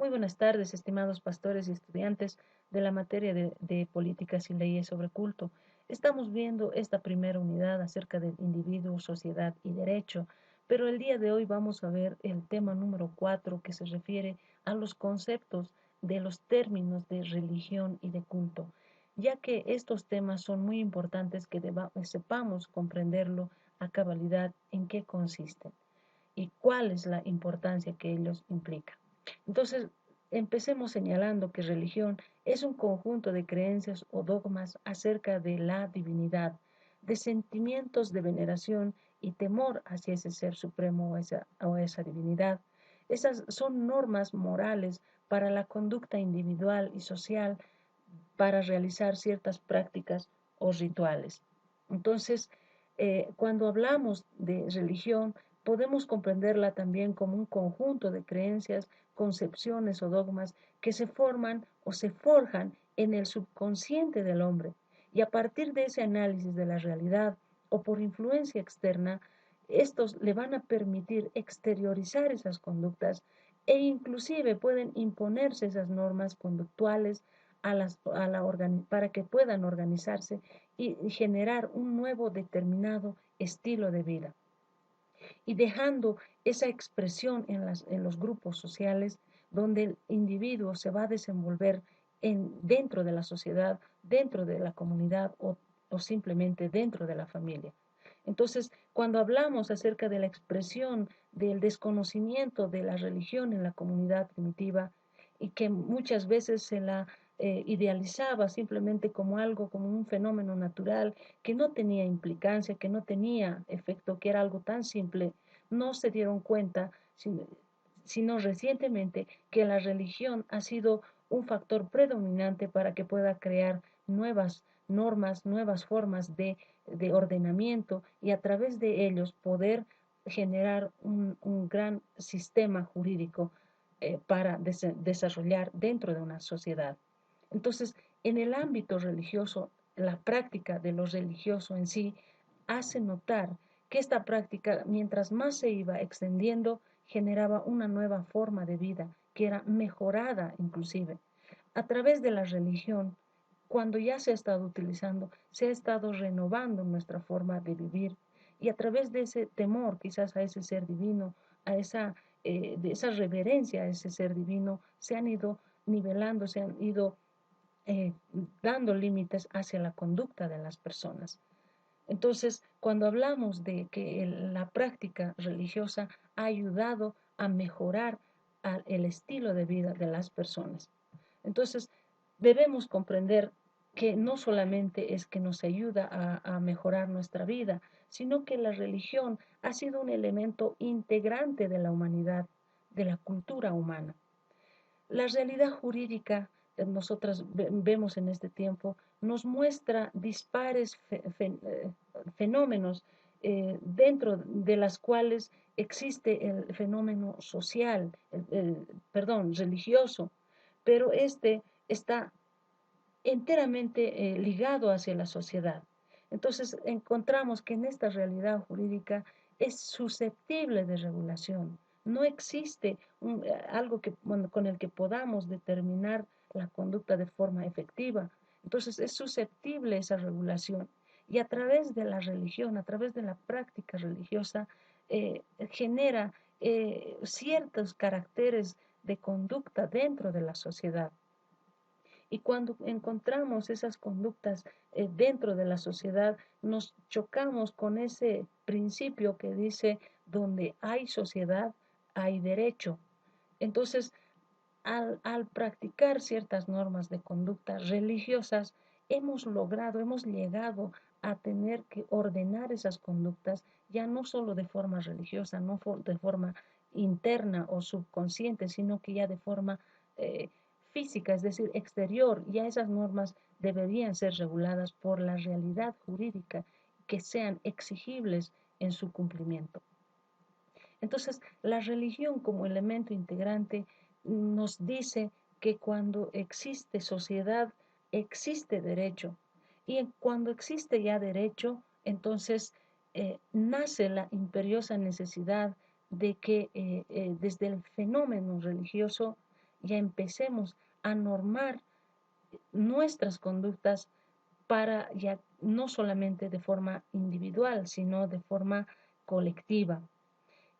Muy buenas tardes, estimados pastores y estudiantes de la materia de políticas y leyes sobre culto. Estamos viendo esta primera unidad acerca del individuo, sociedad y derecho, pero el día de hoy vamos a ver el tema número 4 que se refiere a los conceptos de los términos de religión y de culto, ya que estos temas son muy importantes que sepamos comprenderlo a cabalidad en qué consisten y cuál es la importancia que ellos implican. Entonces, empecemos señalando que religión es un conjunto de creencias o dogmas acerca de la divinidad, de sentimientos de veneración y temor hacia ese ser supremo o esa divinidad. Esas son normas morales para la conducta individual y social para realizar ciertas prácticas o rituales. Entonces, cuando hablamos de religión, podemos comprenderla también como un conjunto de creencias, concepciones o dogmas que se forman o se forjan en el subconsciente del hombre. Y a partir de ese análisis de la realidad o por influencia externa, estos le van a permitir exteriorizar esas conductas e inclusive pueden imponerse esas normas conductuales para que puedan organizarse y generar un nuevo determinado estilo de vida. Y dejando esa expresión en los grupos sociales donde el individuo se va a desenvolver dentro de la sociedad, dentro de la comunidad o simplemente dentro de la familia. Entonces, cuando hablamos acerca de la expresión del desconocimiento de la religión en la comunidad primitiva y que muchas veces se la idealizaba simplemente como algo, como un fenómeno natural que no tenía implicancia, que no tenía efecto, que era algo tan simple, no se dieron cuenta, sino recientemente, que la religión ha sido un factor predominante para que pueda crear nuevas normas, nuevas formas de ordenamiento y a través de ellos poder generar un gran sistema jurídico para desarrollar dentro de una sociedad. Entonces, en el ámbito religioso, la práctica de lo religioso en sí hace notar que esta práctica, mientras más se iba extendiendo, generaba una nueva forma de vida que era mejorada inclusive. A través de la religión, cuando ya se ha estado utilizando, se ha estado renovando nuestra forma de vivir y a través de ese temor quizás a ese ser divino, de esa reverencia a ese ser divino, se han ido nivelando, se han ido eh, dando límites hacia la conducta de las personas. Entonces, cuando hablamos de que la práctica religiosa ha ayudado a mejorar el estilo de vida de las personas, entonces debemos comprender que no solamente es que nos ayuda a mejorar nuestra vida, sino que la religión ha sido un elemento integrante de la humanidad, de la cultura humana. La realidad jurídica que nosotras vemos en este tiempo nos muestra dispares fenómenos dentro de las cuales existe el fenómeno social, perdón, religioso, pero este está enteramente ligado hacia la sociedad. Entonces encontramos que en esta realidad jurídica es susceptible de regulación. No existe algo con el que podamos determinar la conducta de forma efectiva. Entonces es susceptible esa regulación. Y a través de la religión, a través de la práctica religiosa, genera ciertos caracteres de conducta dentro de la sociedad. Y cuando encontramos esas conductas dentro de la sociedad, nos chocamos con ese principio que dice, donde hay sociedad, hay derecho. Entonces, al practicar ciertas normas de conducta religiosas, hemos llegado a tener que ordenar esas conductas, ya no solo de forma religiosa, no de forma interna o subconsciente, sino que ya de forma eh, física, es decir, exterior. Ya esas normas deberían ser reguladas por la realidad jurídica, que sean exigibles en su cumplimiento. Entonces, la religión como elemento integrante nos dice que cuando existe sociedad, existe derecho. Y cuando existe ya derecho, entonces nace la imperiosa necesidad de que desde el fenómeno religioso ya empecemos a normar nuestras conductas para ya no solamente de forma individual, sino de forma colectiva.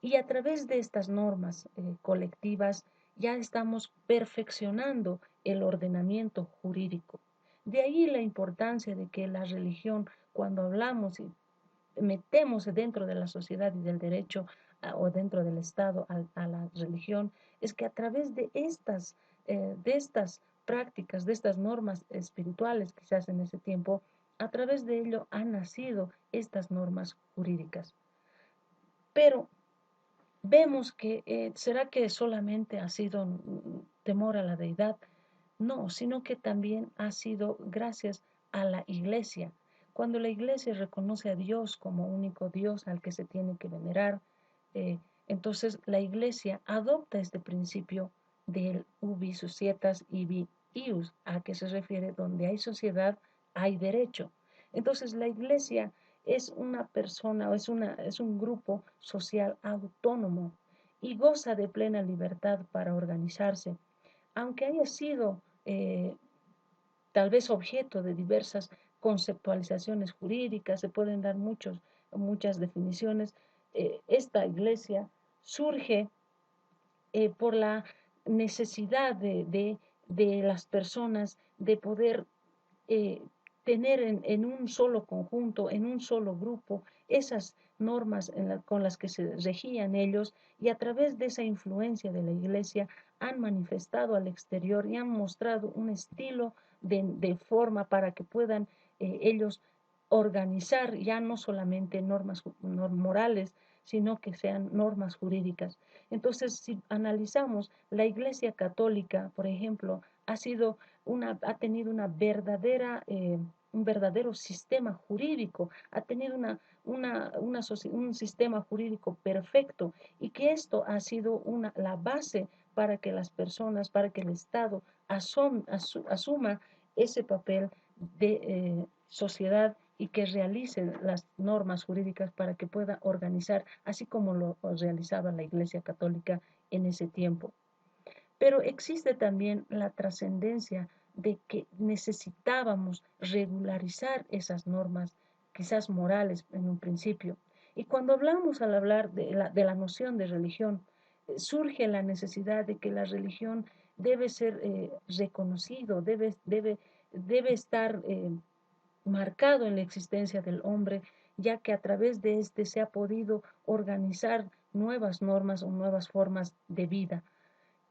Y a través de estas normas colectivas ya estamos perfeccionando el ordenamiento jurídico. De ahí la importancia de que la religión, cuando hablamos y metemos dentro de la sociedad y del derecho o dentro del Estado a la religión, es que a través de estas prácticas, de estas normas espirituales quizás en ese tiempo, a través de ello han nacido estas normas jurídicas. Pero vemos que, ¿será que solamente ha sido temor a la deidad? No, sino que también ha sido gracias a la iglesia. Cuando la iglesia reconoce a Dios como único Dios al que se tiene que venerar, eh, entonces la iglesia adopta este principio del ubi societas ibi ius, a que se refiere donde hay sociedad, hay derecho. Entonces la iglesia es una persona o es un grupo social autónomo y goza de plena libertad para organizarse, aunque haya sido tal vez objeto de diversas conceptualizaciones jurídicas, se pueden dar muchas definiciones. Esta iglesia surge por la necesidad de las personas de poder eh, tener en un solo conjunto, en un solo grupo, esas normas con las que se regían ellos, y a través de esa influencia de la iglesia han manifestado al exterior y han mostrado un estilo de forma para que puedan ellos organizar ya no solamente normas morales, sino que sean normas jurídicas. Entonces, si analizamos la Iglesia Católica, por ejemplo, ha tenido un verdadero sistema jurídico, ha tenido un sistema jurídico perfecto, y que esto ha sido la base para que las personas, para que el Estado asuma ese papel de sociedad y que realice las normas jurídicas para que pueda organizar, así como lo realizaba la Iglesia Católica en ese tiempo. Pero existe también la trascendencia de que necesitábamos regularizar esas normas, quizás morales en un principio. Y cuando hablamos al hablar de la noción de religión, surge la necesidad de que la religión debe ser reconocido, debe estar marcado en la existencia del hombre, ya que a través de este se ha podido organizar nuevas normas o nuevas formas de vida.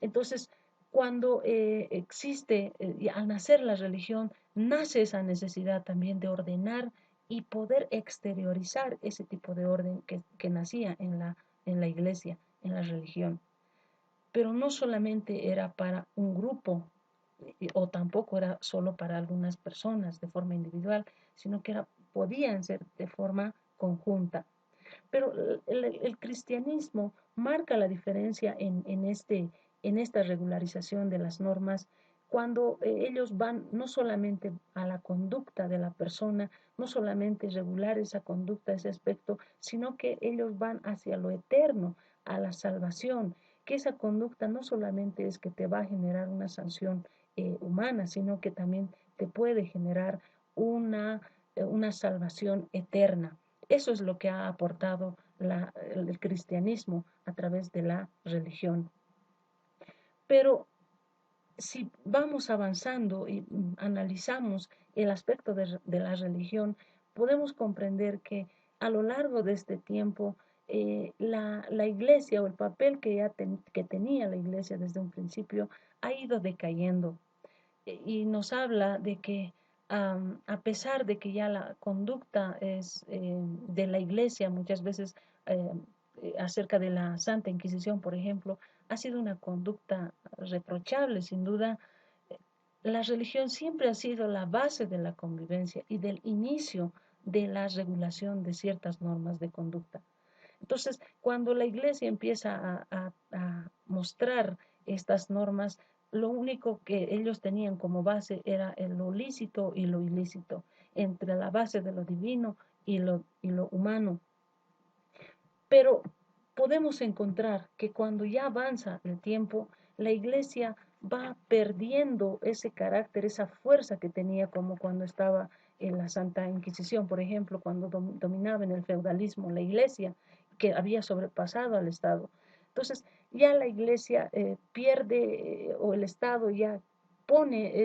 Entonces, cuando y al nacer la religión, nace esa necesidad también de ordenar y poder exteriorizar ese tipo de orden que nacía en la iglesia, en la religión. Pero no solamente era para un grupo, o tampoco era solo para algunas personas de forma individual, sino que podían ser de forma conjunta. Pero el cristianismo marca la diferencia en esta regularización de las normas cuando ellos van no solamente a la conducta de la persona, no solamente regular esa conducta, ese aspecto, sino que ellos van hacia lo eterno, a la salvación, que esa conducta no solamente es que te va a generar una sanción humana, sino que también te puede generar una salvación eterna. Eso es lo que ha aportado el cristianismo a través de la religión. Pero si vamos avanzando y analizamos el aspecto de la religión, podemos comprender que a lo largo de este tiempo, la iglesia o el papel que tenía la iglesia desde un principio ha ido decayendo, y nos habla de que a pesar de que ya la conducta es de la iglesia, muchas veces eh, acerca de la Santa Inquisición, por ejemplo, ha sido una conducta reprochable, sin duda. La religión siempre ha sido la base de la convivencia y del inicio de la regulación de ciertas normas de conducta. Entonces, cuando la iglesia empieza a mostrar estas normas, lo único que ellos tenían como base era lo lícito y lo ilícito, entre la base de lo divino y lo humano. Pero podemos encontrar que cuando ya avanza el tiempo, la iglesia va perdiendo ese carácter, esa fuerza que tenía como cuando estaba en la Santa Inquisición, por ejemplo, cuando dominaba en el feudalismo la iglesia, que había sobrepasado al Estado. Entonces, ya la iglesia pierde, o el Estado ya pone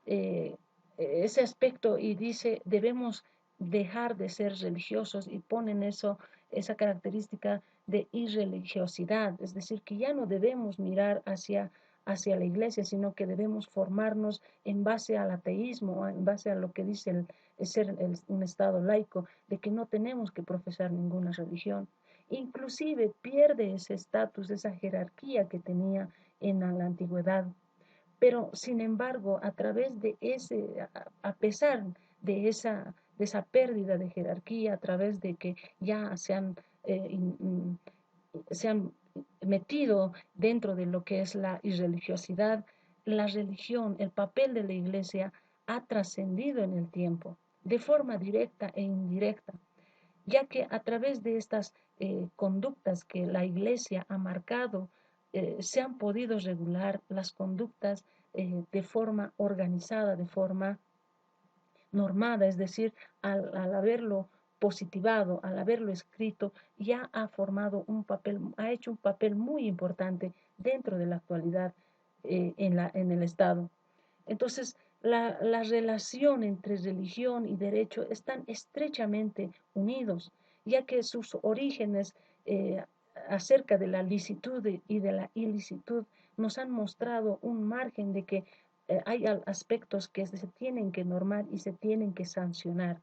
eh, ese aspecto y dice, debemos dejar de ser religiosos, y ponen esa característica de irreligiosidad, es decir, que ya no debemos mirar hacia la iglesia, sino que debemos formarnos en base al ateísmo, en base a lo que dice ser un Estado laico, de que no tenemos que profesar ninguna religión. Inclusive pierde ese estatus, esa jerarquía que tenía en la antigüedad. Pero, sin embargo, a través de a pesar de esa pérdida de jerarquía, a través de que ya eh, se han metido dentro de lo que es la irreligiosidad, la religión, el papel de la iglesia ha trascendido en el tiempo, de forma directa e indirecta, ya que a través de estas conductas que la iglesia ha marcado, se han podido regular las conductas de forma organizada, de forma normada, es decir, al haberlo positivado, al haberlo escrito, ya ha formado un papel, ha hecho un papel muy importante dentro de la actualidad en el Estado. Entonces, la relación entre religión y derecho están estrechamente unidos, ya que sus orígenes eh, acerca de la licitud y de la ilicitud nos han mostrado un margen de que hay aspectos que se tienen que normar y se tienen que sancionar.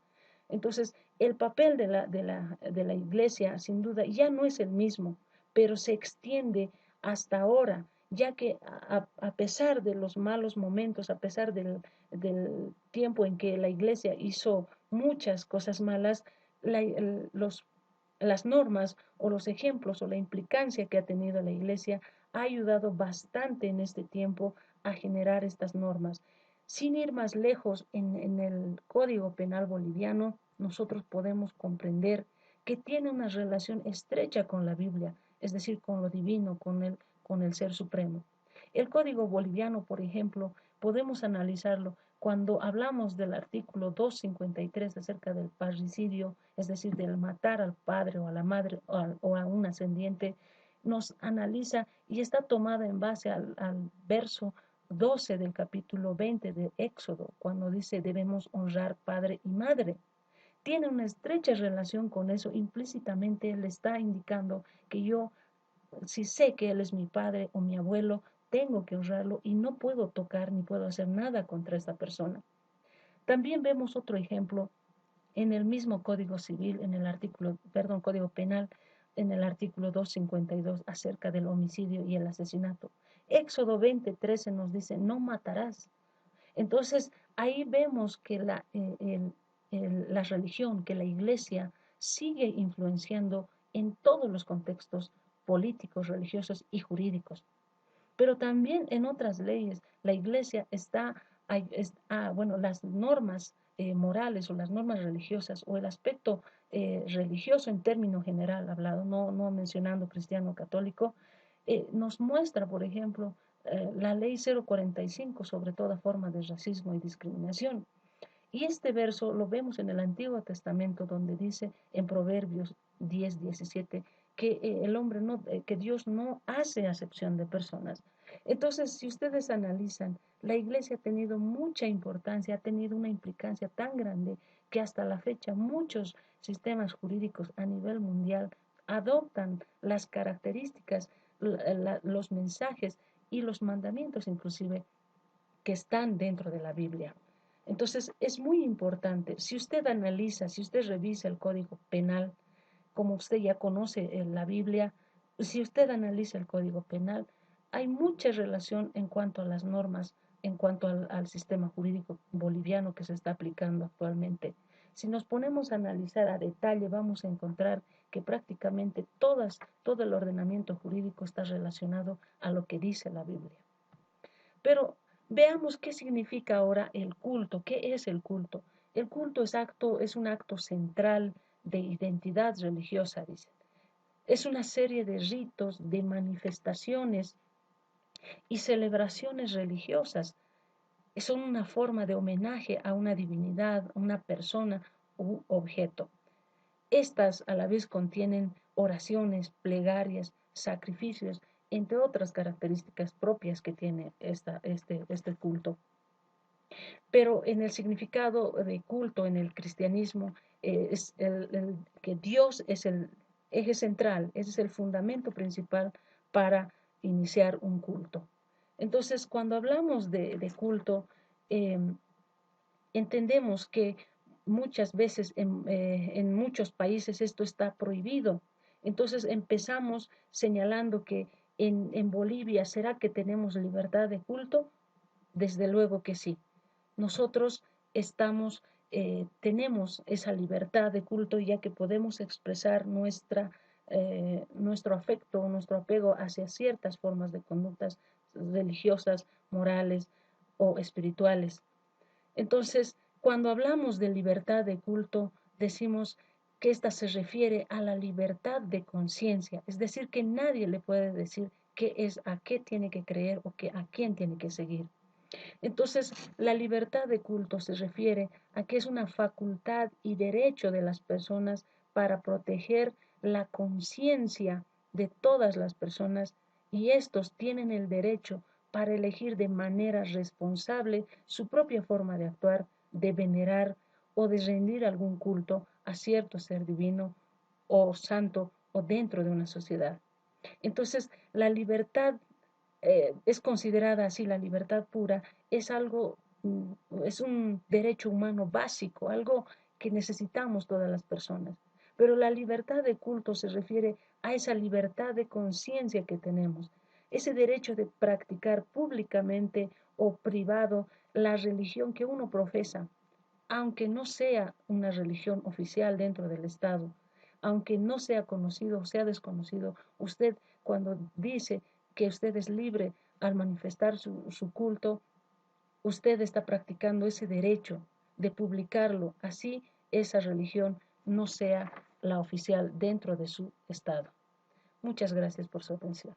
Entonces, el papel de la iglesia, sin duda, ya no es el mismo, pero se extiende hasta ahora, ya que a pesar de los malos momentos, a pesar del tiempo en que la iglesia hizo muchas cosas malas, la, los, las normas o los ejemplos o la implicancia que ha tenido la iglesia ha ayudado bastante en este tiempo a generar estas normas. Sin ir más lejos, en el Código Penal boliviano, nosotros podemos comprender que tiene una relación estrecha con la Biblia, es decir, con lo divino, con el Ser Supremo. El Código Boliviano, por ejemplo, podemos analizarlo cuando hablamos del artículo 253 acerca del parricidio, es decir, del matar al padre o a la madre o a un ascendiente, nos analiza y está tomada en base al verso 12 del capítulo 20 de Éxodo, cuando dice debemos honrar padre y madre. Tiene una estrecha relación con eso. Implícitamente él está indicando que yo, si sé que él es mi padre o mi abuelo, tengo que honrarlo y no puedo tocar ni puedo hacer nada contra esta persona. También vemos otro ejemplo en el mismo Código Civil, en el artículo, perdón, Código Penal, en el artículo 252 acerca del homicidio y el asesinato. Éxodo 20:13 nos dice, no matarás. Entonces, ahí vemos que la religión, que la iglesia sigue influenciando en todos los contextos políticos, religiosos y jurídicos. Pero también en otras leyes, la iglesia bueno, las normas morales o las normas religiosas o el aspecto religioso en término general hablado, no mencionando cristiano o católico, nos muestra, por ejemplo, la ley 045 sobre toda forma de racismo y discriminación. Y este verso lo vemos en el Antiguo Testamento donde dice en Proverbios 10:17 que que Dios no hace acepción de personas. Entonces, si ustedes analizan, la iglesia ha tenido mucha importancia, ha tenido una implicancia tan grande que hasta la fecha muchos sistemas jurídicos a nivel mundial adoptan las características, los mensajes y los mandamientos inclusive que están dentro de la Biblia. Entonces, es muy importante, si usted analiza, si usted revisa el Código Penal, como usted ya conoce la Biblia, si usted analiza el Código Penal, hay mucha relación en cuanto a las normas, en cuanto al sistema jurídico boliviano que se está aplicando actualmente. Si nos ponemos a analizar a detalle, vamos a encontrar que prácticamente todo el ordenamiento jurídico está relacionado a lo que dice la Biblia. Pero veamos qué significa ahora el culto. ¿Qué es el culto? El culto es un acto central de identidad religiosa, dice. Es una serie de ritos, de manifestaciones y celebraciones religiosas son una forma de homenaje a una divinidad, a una persona u objeto. Estas a la vez contienen oraciones, plegarias, sacrificios, entre otras características propias que tiene este culto. Pero en el significado de culto en el cristianismo es que Dios es el eje central, ese es el fundamento principal para iniciar un culto. Entonces, cuando hablamos de culto, eh, entendemos que muchas veces en muchos países esto está prohibido. Entonces empezamos señalando que en Bolivia, ¿será que tenemos libertad de culto? Desde luego que sí. Nosotros tenemos esa libertad de culto ya que podemos expresar nuestro afecto, nuestro apego hacia ciertas formas de conductas religiosas, morales o espirituales. Entonces, cuando hablamos de libertad de culto, decimos que ésta se refiere a la libertad de conciencia, es decir, que nadie le puede decir a qué tiene que creer o a quién tiene que seguir. Entonces, la libertad de culto se refiere a que es una facultad y derecho de las personas para proteger la conciencia de todas las personas y estos tienen el derecho para elegir de manera responsable su propia forma de actuar, de venerar o de rendir algún culto a cierto ser divino o santo o dentro de una sociedad. Entonces, la libertad es considerada así, la libertad pura, es algo, es un derecho humano básico, algo que necesitamos todas las personas. Pero la libertad de culto se refiere a esa libertad de conciencia que tenemos, ese derecho de practicar públicamente o privado la religión que uno profesa, aunque no sea una religión oficial dentro del Estado, aunque no sea conocido o sea desconocido, usted cuando dice que usted es libre al manifestar su culto, usted está practicando ese derecho de publicarlo, así esa religión no sea la oficial dentro de su Estado. Muchas gracias por su atención.